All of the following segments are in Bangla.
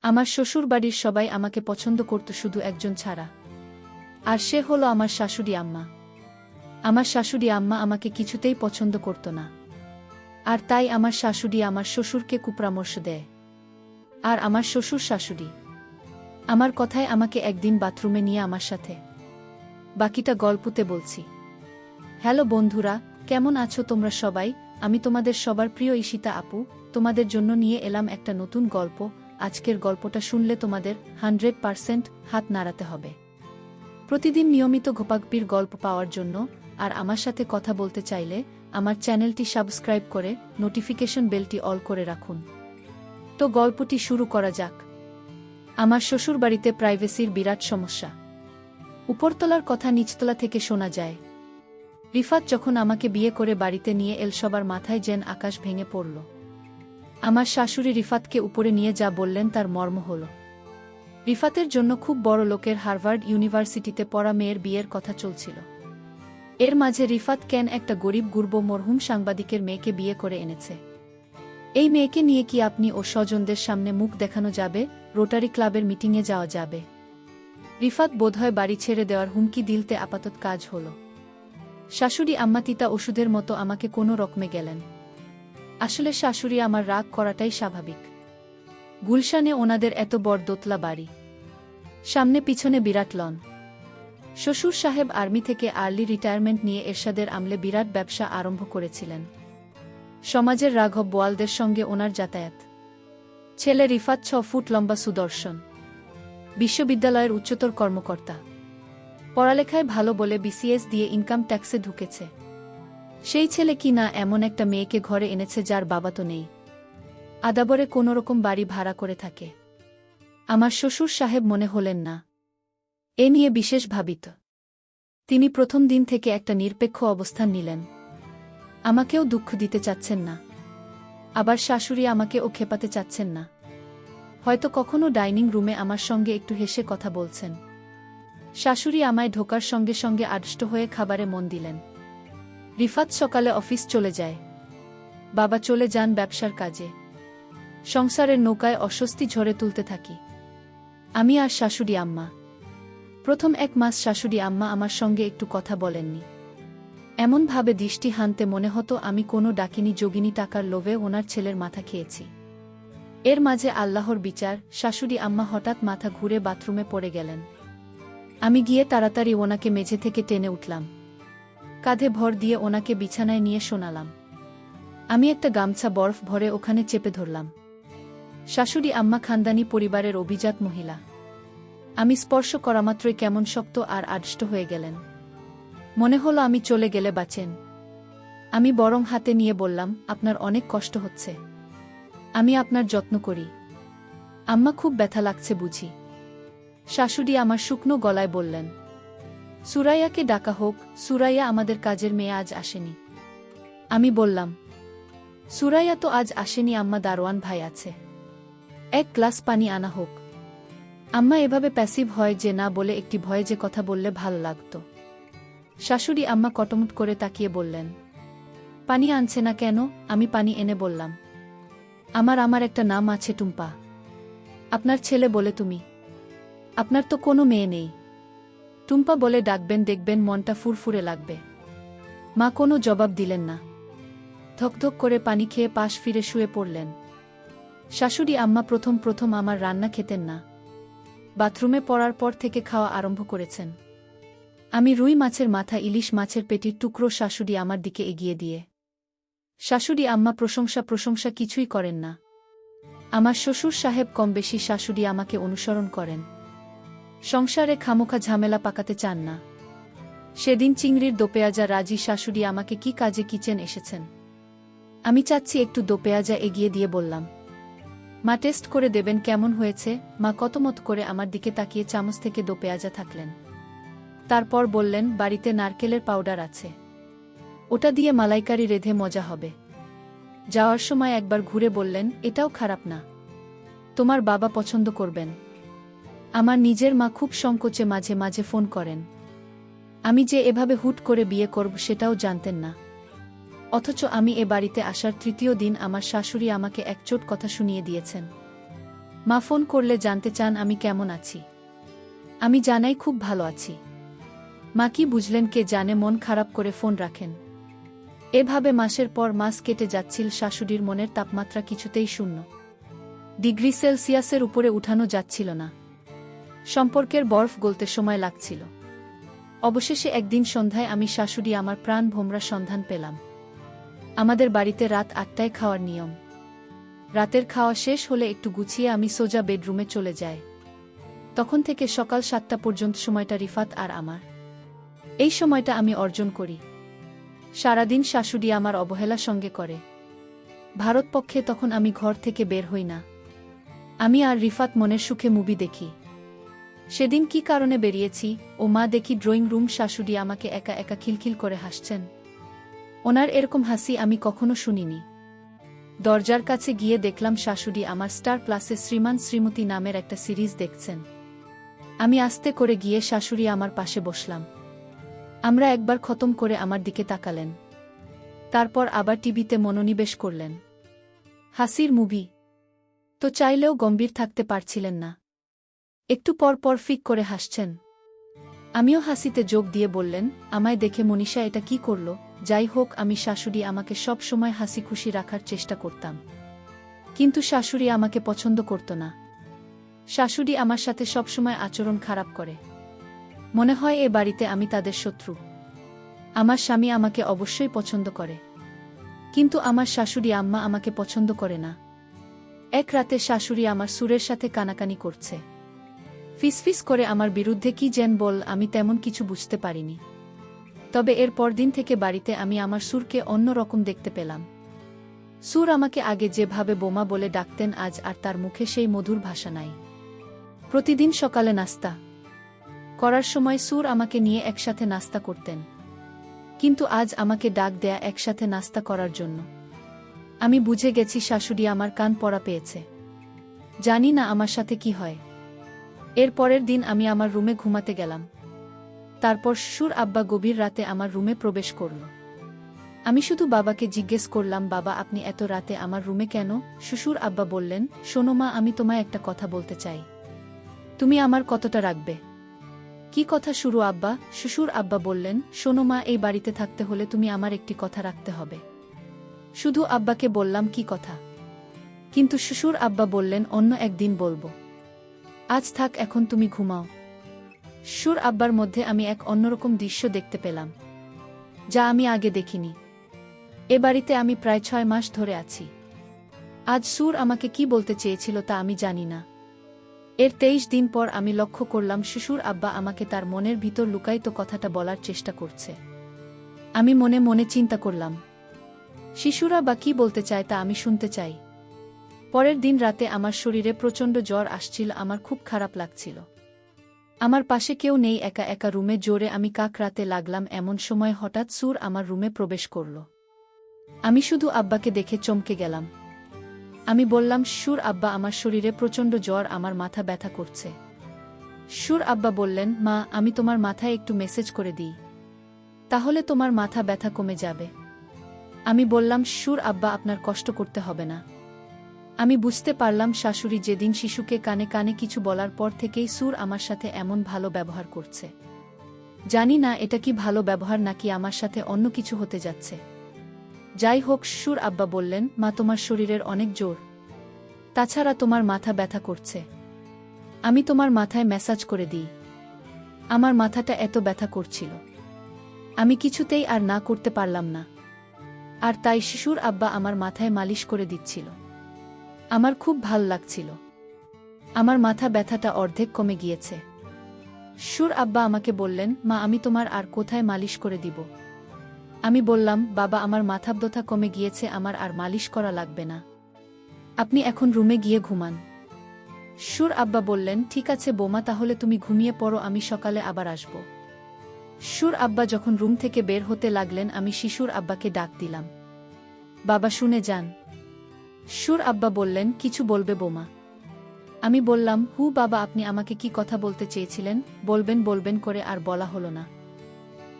আমার শ্বশুরবাড়ির সবাই আমাকে পছন্দ করত শুধু একজন ছাড়া। আর সে হলো আমার শাশুড়ি আম্মা। আমার শাশুড়ি আম্মা আমাকে কিছুতেই পছন্দ করত না। আর তাই আমার শাশুড়ি আমার শ্বশুরকে কুপরামর্শ দেয়। আর আমার শ্বশুর শাশুড়ি আমার কথায় আমাকে একদিন বাথরুমে নিয়ে আমার সাথে। বাকিটা গল্পতে বলছি। হ্যালো বন্ধুরা, কেমন আছো তোমরা সবাই? আমি তোমাদের সবার প্রিয় ঈশিতা আপু, তোমাদের জন্য নিয়ে এলাম একটা নতুন গল্প। আজকের গল্পটা শুনলে তোমাদের 100% হাত নাড়াতে হবে। প্রতিদিন নিয়মিত ঘোপাগপির গল্প পাওয়ার জন্য আর আমার সাথে কথা বলতে চাইলে আমার চ্যানেলটি সাবস্ক্রাইব করে নোটিফিকেশন বেলটি অল করে রাখুন। তো গল্পটি শুরু করা যাক। আমার শ্বশুরবাড়িতে প্রাইভেসির বিরাট সমস্যা। উপরতলার কথা নিচতলা থেকে শোনা যায়। রিফাত যখন আমাকে বিয়ে করে বাড়িতে নিয়ে এল, সবার মাথায় যেন আকাশ ভেঙে পড়ল। আমার শাশুড়ি রিফাতকে উপরে নিয়ে যা বললেন তার মর্ম হল, রিফাতের জন্য খুব বড় লোকের হার্ভার্ড ইউনিভার্সিটিতে পড়া মেয়ের বিয়ের কথা চলছিল। এর মাঝে রিফাত কেন একটা গরিব গুরব মরহুম সাংবাদিকের মেয়েকে বিয়ে করে এনেছে। এই মেয়েকে নিয়ে কি আপনি ও স্বজনদের সামনে মুখ দেখানো যাবে? রোটারি ক্লাবের মিটিংয়ে যাওয়া যাবে? রিফাত বোধহয় বাড়ি ছেড়ে দেওয়ার হুমকি দিলতে আপাতত কাজ হল। শাশুড়ি আম্মা তিতা ওষুধের মতো আমাকে কোনো রকমে গেলেন। আসলে শাশুড়ি আমার রাগ করাটাই স্বাভাবিক। গুলশানে ওনাদের এত বড় দোতলা বাড়ি, সামনে পিছনে বিরাট লন। শ্বশুর সাহেব আর্মি থেকে আর্লি রিটায়ারমেন্ট নিয়ে এরশাদের আমলে বিরাট ব্যবসা আরম্ভ করেছিলেন। সমাজের রাঘব বোয়ালদের সঙ্গে ওনার যাতায়াত। ছেলে রিফাত 6 ফুট লম্বা সুদর্শন, বিশ্ববিদ্যালয়ের উচ্চতর কর্মকর্তা। পড়ালেখায় ভালো বলে বিসিএস দিয়ে ইনকাম ট্যাক্সে ঢুকেছে। সেই ছেলে কি না এমন একটা মেয়েকে ঘরে এনেছে যার বাবা তো নেই, আদাবরে কোনোরকম বাড়ি ভাড়া করে থাকে। আমার শ্বশুর সাহেব মনে হলেন না এ নিয়ে বিশেষ ভাবিত। তিনি প্রথম দিন থেকে একটা নিরপেক্ষ অবস্থান নিলেন। আমাকেও দুঃখ দিতে চাচ্ছেন না, আবার শাশুড়ি আমাকেও খেপাতে চাচ্ছেন না। হয়তো কখনো ডাইনিং রুমে আমার সঙ্গে একটু হেসে কথা বলছেন। শাশুড়ি আমায় ঢোকার সঙ্গে সঙ্গে আড়ষ্ট হয়ে খাবারে মন দিলেন। রিফাত সকালে অফিস চলে যায়, বাবা চলে যান ব্যবসার কাজে। সংসারের নৌকায় অস্বস্তি ঝরে তুলতে থাকি আমি আর শাশুড়ি আম্মা। প্রথম 1 মাস শাশুড়ি আম্মা আমার সঙ্গে একটু কথা বলেননি। এমনভাবে দৃষ্টি হানতে মনে হতো আমি কোনো ডাকিনী যোগিনী টাকার লোভে ওনার ছেলের মাথা খেয়েছি। এর মাঝে আল্লাহর বিচার, শাশুড়ি আম্মা হঠাৎ মাথা ঘুরে বাথরুমে পড়ে গেলেন। আমি গিয়ে তাড়াতাড়ি ওনাকে মেঝে থেকে টেনে উঠলাম, কাঁধে ভর দিয়ে ওনাকে বিছানায় নিয়ে শোনালাম। আমি একটা গামছা বরফ ভরে ওখানে চেপে ধরলাম। শাশুড়ি আম্মা খানদানি পরিবারের অভিজাত মহিলা। আমি স্পর্শ করামাত্রই কেমন শক্ত আর আড়ষ্ট হয়ে গেলেন। মনে হলো আমি চলে গেলে বাঁচেন। আমি বরং হাতে নিয়ে বললাম, আপনার অনেক কষ্ট হচ্ছে, আমি আপনার যত্ন করি। আম্মা খুব ব্যথা লাগছে বুঝি? শাশুড়ি আমার শুকনো গলায় বললেন, সুরাইয়াকে ডাকা হোক। সুরাইয়া আমাদের কাজের মেয়ে আজ আসেনি। আমি বললাম, সুরাইয়া তো আজ আসেনি আম্মা, দারোয়ান ভাই আছে, 1 গ্লাস পানি আনা হোক। আম্মা এভাবে প্যাসিভ হয় যে না বলে একটি ভয়ে যে কথা বললে ভালো লাগত। শাশুড়ি আম্মা কটমট করে তাকিয়ে বললেন, পানি আনছে না কেন? আমি পানি এনে বললাম, আমার একটা নাম আছে টুম্পা। আপনার ছেলে বলে তুমি? আপনার তো কোনো মেয়ে নেই। টুম্পা বলে ডাকবেন, দেখবেন মনটা ফুরফুরে লাগবে। মা কোনো জবাব দিলেন না, ধকধক করে পানি খেয়ে পাশ ফিরে শুয়ে পড়লেন। শাশুড়ি আম্মা প্রথম আমার রান্না খেতেন না। বাথরুমে পড়ার পর থেকে খাওয়া আরম্ভ করেছেন। আমি রুই মাছের মাথা, ইলিশ মাছের পেটির টুকরো শাশুড়ি আমার দিকে এগিয়ে দিয়ে। শাশুড়ি আম্মা প্রশংসা কিছুই করেন না। আমার শ্বশুর সাহেব কম বেশি শাশুড়ি আমাকে অনুসরণ করেন। সংসারে খামোখা ঝামেলা পাকাতে চান না। সেদিন চিংড়ির দোপেয়াজা রাজি শাশুড়ি আমাকে কি কাজে কিচেন এসেছেন। আমি চাচ্ছি একটু দোপেয়াজা এগিয়ে দিয়ে বললাম, মা টেস্ট করে দেবেন কেমন হয়েছে? মা কতমত করে আমার দিকে তাকিয়ে চামচ থেকে দোপেয়াজা থাকলেন। তারপর বললেন, বাড়িতে নারকেলের পাউডার আছে, ওটা দিয়ে মালাইকারি রেঁধে মজা হবে। যাওয়ার সময় একবার ঘুরে বললেন, এটাও খারাপ না, তোমার বাবা পছন্দ করবেন। আমার নিজের মা খুব সংকোচে মাঝে মাঝে ফোন করেন। আমি যে এভাবে হুট করে বিয়ে করব সেটাও জানতেন না। অথচ আমি এ বাড়িতে আসার 3য় দিন আমার শাশুড়ি আমাকে একচোট কথা শুনিয়ে দিয়েছেন। মা ফোন করলে জানতে চান আমি কেমন আছি। আমি জানাই খুব ভালো আছি। মা কি বুঝলেন কে জানে, মন খারাপ করে ফোন রাখেন। এভাবে মাসের পর মাস কেটে যাচ্ছিল। শাশুড়ির মনের তাপমাত্রা কিছুতেই 0°C উপরে উঠানো যাচ্ছিল না। সম্পর্কের বরফ গলতে সময় লাগছিল। অবশেষে একদিন সন্ধ্যায় আমি শাশুড়ি আমার প্রাণ ভোমরা সন্ধান পেলাম। আমাদের বাড়িতে রাত 8টায় খাওয়ার নিয়ম। রাতের খাওয়া শেষ হলে একটু গুছিয়ে আমি সোজা বেডরুমে চলে যাই। তখন থেকে সকাল 7টা পর্যন্ত সময়টা রিফাত আর আমার। এই সময়টা আমি অর্জন করি। সারাদিন শাশুড়ি আমার অবহেলা সঙ্গে করে। ভারতপক্ষে তখন আমি ঘর থেকে বের হই না। আমি আর রিফাত মনের সুখে মুভি দেখি। সেদিন কি কারণে বেরিয়েছি ও মা দেখি ড্রয়িং রুম, শাশুড়ি আমাকে একা একা খিলখিল করে হাসছেন। ওনার এরকম হাসি আমি কখনো শুনিনি। দরজার কাছে গিয়ে দেখলাম শাশুড়ি আমার স্টার প্লাসে শ্রীমান শ্রীমতী নামের একটা সিরিজ দেখছেন। আমি আস্তে করে গিয়ে শাশুড়ি আমার পাশে বসলাম। আমরা একবার খতম করে আমার দিকে তাকালেন। তারপর আবার টিভিতে মনোনিবেশ করলেন। হাসির মুভি তো চাইলেও গম্ভীর থাকতে পারছিলেন না। একটু পর পর ফিক করে হাসছেন। আমিও হাসিতে যোগ দিয়ে বললেন, আমায় দেখে মনীষা এটা কি করল? যাই হোক, আমি শাশুড়ি আমাকে সব সময় হাসি খুশি রাখার চেষ্টা করতাম। কিন্তু শাশুড়ি আমাকে পছন্দ করত না। শাশুড়ি আমার সাথে সবসময় আচরণ খারাপ করে। মনে হয় এ বাড়িতে আমি তাদের শত্রু। আমার স্বামী আমাকে অবশ্যই পছন্দ করে, কিন্তু আমার শাশুড়ি আম্মা আমাকে পছন্দ করে না। এক রাতে শাশুড়ি আমার সুরের সাথে কানাকানি করছে। ফিসফিস করে আমার বিরুদ্ধে কি যেন বল, আমি তেমন কিছু বুঝতে পারিনি। তবে এর পরদিন থেকে বাড়িতে আমি আমার সুরকে অন্য রকম দেখতে পেলাম। সুর আমাকে আগে যেভাবে বোমা বলে ডাকতেন, আজ আর তার মুখে সেই মধুর ভাষা নাই। প্রতিদিন সকালে নাস্তা করার সময় সুর আমাকে নিয়ে একসাথে নাস্তা করতেন, কিন্তু আজ আমাকে ডাক দেয়া একসাথে নাস্তা করার জন্য। আমি বুঝে গেছি শাশুড়ি আমার কান পড়া পেয়েছে। জানি না আমার সাথে কি হয়। এর পরের দিন আমি আমার রুমে ঘুমাতে গেলাম। তারপর শ্বশুর আব্বা গভীর রাতে আমার রুমে প্রবেশ করল। আমি শুধু বাবাকে জিজ্ঞেস করলাম, বাবা আপনি এত রাতে আমার রুমে কেন? শ্বশুর আব্বা বললেন, শোনো মা, আমি তোমায় একটা কথা বলতে চাই। তুমি আমার কতটা রাখবে? কি কথা শুরু আব্বা? শ্বশুর আব্বা বললেন, শোনো মা, এই বাড়িতে থাকতে হলে তুমি আমার একটি কথা রাখতে হবে। শুধু আব্বাকে বললাম, কি কথা? কিন্তু শ্বশুর আব্বা বললেন, অন্য একদিন বলবো। আজ থাক, এখন তুমি ঘুমাও। শ্বশুর আব্বার মধ্যে আমি এক অন্যরকম দৃশ্য দেখতে পেলাম, যা আমি আগে দেখিনি। এ বাড়িতে আমি প্রায় 6 মাস ধরে আছি। আজ সুর আমাকে কি বলতে চেয়েছিল তা আমি জানি না। এর 23 দিন পর আমি লক্ষ্য করলাম শ্বশুর আব্বা আমাকে তার মনের ভিতর লুকায়িত কথাটা বলার চেষ্টা করছে। আমি মনে মনে চিন্তা করলাম, শিশুরা বা কি বলতে চায় তা আমি শুনতে চাই। পরের দিন রাতে আমার শরীরে প্রচণ্ড জ্বর আসছিল, আমার খুব খারাপ লাগছিল। আমার পাশে কেউ নেই, একা একা রুমে জোরে আমি কাকরাতে লাগলাম। এমন সময় হঠাৎ সুর আমার রুমে প্রবেশ করল। আমি শুধু আব্বাকে দেখে চমকে গেলাম। আমি বললাম, শ্বশুর আব্বা আমার শরীরে প্রচণ্ড জ্বর, আমার মাথা ব্যথা করছে। শ্বশুর আব্বা বললেন, মা আমি তোমার মাথায় একটু মেসেজ করে দিই, তাহলে তোমার মাথা ব্যথা কমে যাবে। আমি বললাম, শ্বশুর আব্বা আপনার কষ্ট করতে হবে না। আমি বুঝতে পারলাম শাশুড়ি যেদিন শিশুকে কানে কানে কিছু বলার পর থেকেই সুর আমার সাথে এমন ভালো ব্যবহার করছে। জানি না এটা কি ভালো ব্যবহার নাকি আমার সাথে অন্য কিছু হতে যাচ্ছে। যাই হোক, শ্বশুর আব্বা বললেন, মা তোমার শরীরের অনেক জোর, তাছাড়া তোমার মাথা ব্যথা করছে। আমি তোমার মাথায় ম্যাসাজ করে দিই। আমার মাথাটা এত ব্যথা করছিল, আমি কিছুতেই আর না করতে পারলাম না। আর তাই শ্বশুর আব্বা আমার মাথায় মালিশ করে দিচ্ছিল। আমার খুব ভাল লাগছিল। আমার মাথা ব্যথাটা অর্ধেক কমে গিয়েছে। শ্বশুর আব্বা আমাকে বললেন, মা আমি তোমার আর কোথায় মালিশ করে দিব? আমি বললাম, বাবা আমার মাথা ব্যথা কমে গিয়েছে, আমার আর মালিশ করা লাগবে না। আপনি এখন রুমে গিয়ে ঘুমান। শ্বশুর আব্বা বললেন, ঠিক আছে বোমা, তাহলে তুমি ঘুমিয়ে পড়ো, আমি সকালে আবার আসব। শ্বশুর আব্বা যখন রুম থেকে বের হতে লাগলেন, আমি শিশুর আব্বাকে ডাক দিলাম, বাবা শুনে যান। শ্বশুর আব্বা বললেন, কিছু বলবে বোমা? আমি বললাম, বাবা আপনি আমাকে কি কথা বলতে চেয়েছিলেন? বলবেন বলবেন করে আর বলা হলো না।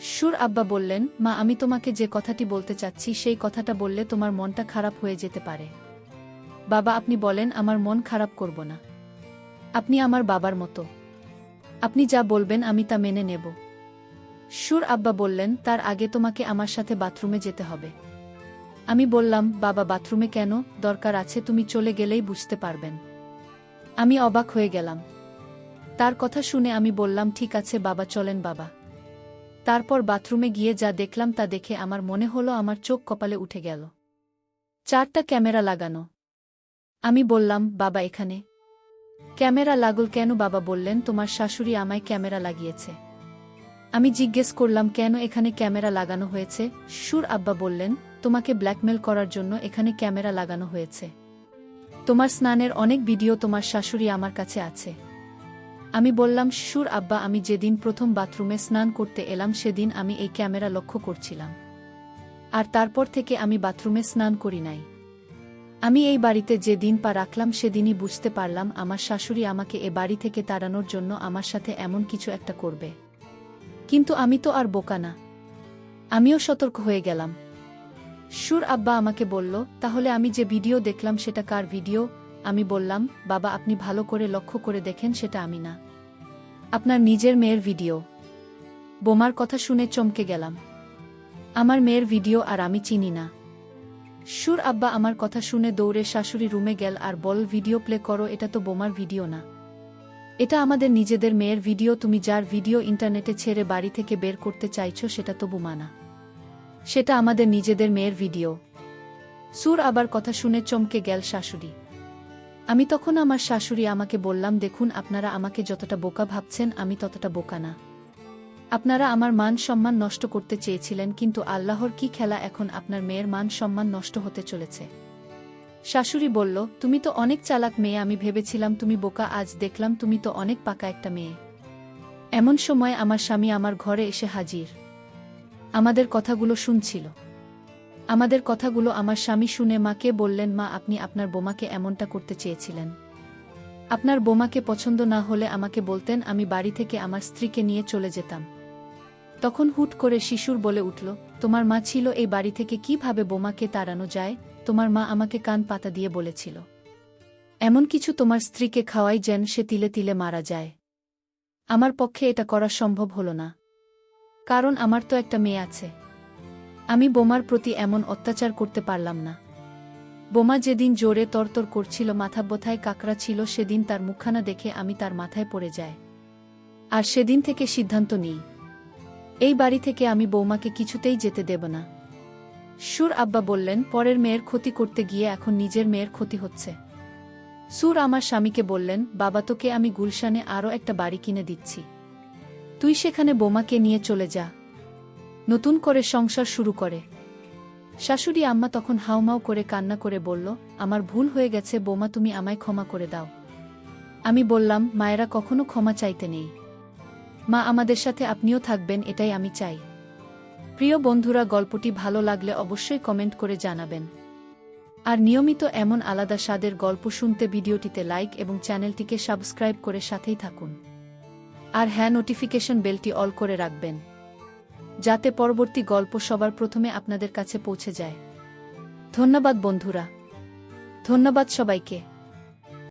শ্বশুর আব্বা বললেন, মা আমি তোমাকে যে কথাটি বলতে চাচ্ছি সেই কথাটা বললে তোমার মনটা খারাপ হয়ে যেতে পারে। বাবা আপনি বলেন, আমার মন খারাপ করব না। আপনি আমার বাবার মতো। আপনি যা বলবেন আমি তা মেনে নেব। সুর আব্বা বললেন, তার আগে তোমাকে আমার সাথে বাথরুমে যেতে হবে। আমি বললাম, বাবা বাথরুমে কেন? দরকার আছে, তুমি চলে গেলেই বুঝতে পারবেন। আমি অবাক হয়ে গেলাম। তার কথা শুনে আমি বললাম, ঠিক আছে বাবা, চলেন বাবা। তারপর বাথরুমে গিয়ে যা দেখলাম তা দেখে আমার মনে হলো আমার চোখ কপালে উঠে গেল। 4টা ক্যামেরা লাগানো। আমি বললাম, বাবা এখানে ক্যামেরা লাগল কেন? বাবা বললেন, তোমার শাশুড়ি আমায় ক্যামেরা লাগিয়েছে। আমি জিজ্ঞেস করলাম, কেন এখানে ক্যামেরা লাগানো হয়েছে? সুর আব্বা বললেন, তোমাকে ব্ল্যাকমেল করার জন্য এখানে ক্যামেরা লাগানো হয়েছে। তোমার স্নানের অনেক ভিডিও তোমার শাশুড়ি আমার কাছে আছে। আমি বললাম, সুর আব্বা, আমি যেদিন প্রথম বাথরুমে স্নান করতে এলাম সেদিন আমি এই ক্যামেরা লক্ষ্য করছিলাম। আর তারপর থেকে আমি বাথরুমে স্নান করি নাই। আমি এই বাড়িতে যে দিন পা রাখলাম সেদিনই বুঝতে পারলাম আমার শাশুড়ি আমাকে এ বাড়ি থেকে তাড়ানোর জন্য আমার সাথে এমন কিছু একটা করবে। কিন্তু আমি তো আর বোকা না। আমিও সতর্ক হয়ে গেলাম। সুর আব্বা আমাকে বলল, তাহলে আমি যে ভিডিও দেখলাম সেটা কার ভিডিও? আমি বললাম, বাবা আপনি ভালো করে লক্ষ্য করে দেখেন, সেটা আমি না, আপনার নিজের মেয়ের ভিডিও। বোমার কথা শুনে চমকে গেলাম। আমার মেয়ের ভিডিও আর আমি চিনি না। সুর আব্বা আমার কথা শুনে দৌড়ে শাশুড়ি রুমে গেল আর বল, ভিডিও প্লে করো, এটা তো বোমার ভিডিও না, এটা আমাদের নিজেদের মেয়ের ভিডিও। তুমি যার ভিডিও ইন্টারনেটে ছেড়ে বাড়ি থেকে বের করতে চাইছো সেটা তো বোমা না, সেটা আমাদের নিজেদের মেয়ের ভিডিও। সুর আবার কথা শুনে চমকে গেল শাশুড়ি। আমি তখন আমার শাশুড়ি আমাকে বললাম, দেখুন আপনারা আমাকে যতটা বোকা ভাবছেন আমি ততটা বোকা না। আপনারা আমার মান সম্মান নষ্ট করতে চেয়েছিলেন, কিন্তু আল্লাহর কি খেলা, এখন আপনার মেয়ের মান সম্মান নষ্ট হতে চলেছে। শাশুড়ি বলল, তুমি তো অনেক চালাক মেয়ে, আমি ভেবেছিলাম তুমি বোকা, আজ দেখলাম তুমি তো অনেক পাকা একটা মেয়ে। এমন সময় আমার স্বামী আমার ঘরে এসে হাজির। আমাদের কথাগুলো শুনছিল। আমাদের কথাগুলো আমার স্বামী শুনে মাকে বললেন, মা আপনি আপনার বোমাকে এমনটা করতে চেয়েছিলেন। আপনার বোমাকে পছন্দ না হলে আমাকে বলতেন, আমি বাড়ি থেকে আমার স্ত্রীকে নিয়ে চলে যেতাম। তখন হুট করে শিশুর বলে উঠল, তোমার মা ছিল এই বাড়ি থেকে কিভাবে বোমাকে তাড়ানো যায়? তোমার মা আমাকে কান পাতা দিয়ে বলেছিল, এমন কিছু তোমার স্ত্রীকে খাওয়াই যেন সে তিলে তিলে মারা যায়। আমার পক্ষে এটা করা সম্ভব হলো না, কারণ আমার তো একটা মেয়ে আছে। আমি বোমার প্রতি এমন অত্যাচার করতে পারলাম না। বোমা যেদিন জোরে তরতর করছিল, মাথা বোথায় কাকড়া ছিল, সেদিন তার মুখখানা দেখে আমি তার মাথায় পড়ে যাই। আর সেদিন থেকে সিদ্ধান্ত নিই, এই বাড়ি থেকে আমি বৌমাকে কিছুতেই যেতে দেব না। সুর আব্বা বললেন, পরের মেয়ের ক্ষতি করতে গিয়ে এখন নিজের মেয়ের ক্ষতি হচ্ছে। সুর আমার স্বামীকে বললেন, বাবা তোকে আমি গুলশানে আরও একটা বাড়ি কিনে দিচ্ছি, তুই সেখানে বোমাকে নিয়ে চলে যা, নতুন করে সংসার শুরু করে। শাশুড়ি আম্মা তখন হাউমাউ করে কান্না করে বলল, আমার ভুল হয়ে গেছে বোমা, তুমি আমায় ক্ষমা করে দাও। আমি বললাম, মায়েরা কখনো ক্ষমা চাইতে নেই, মা আমাদের সাথে আপনিও থাকবেন, এটাই আমি চাই। প্রিয় বন্ধুরা, গল্পটি ভালো লাগলে অবশ্যই কমেন্ট করে জানাবেন। আর নিয়মিত এমন আলাদা স্বাদের গল্প শুনতে ভিডিওটিতে লাইক এবং চ্যানেলটিকে সাবস্ক্রাইব করে সাথেই থাকুন। আর হ্যাঁ, নোটিফিকেশন বেলটি অল করে রাখবেন, যাতে পরবর্তী গল্প সবার প্রথমে আপনাদের কাছে পৌঁছে যায়। ধন্যবাদ বন্ধুরা, ধন্যবাদ সবাইকে।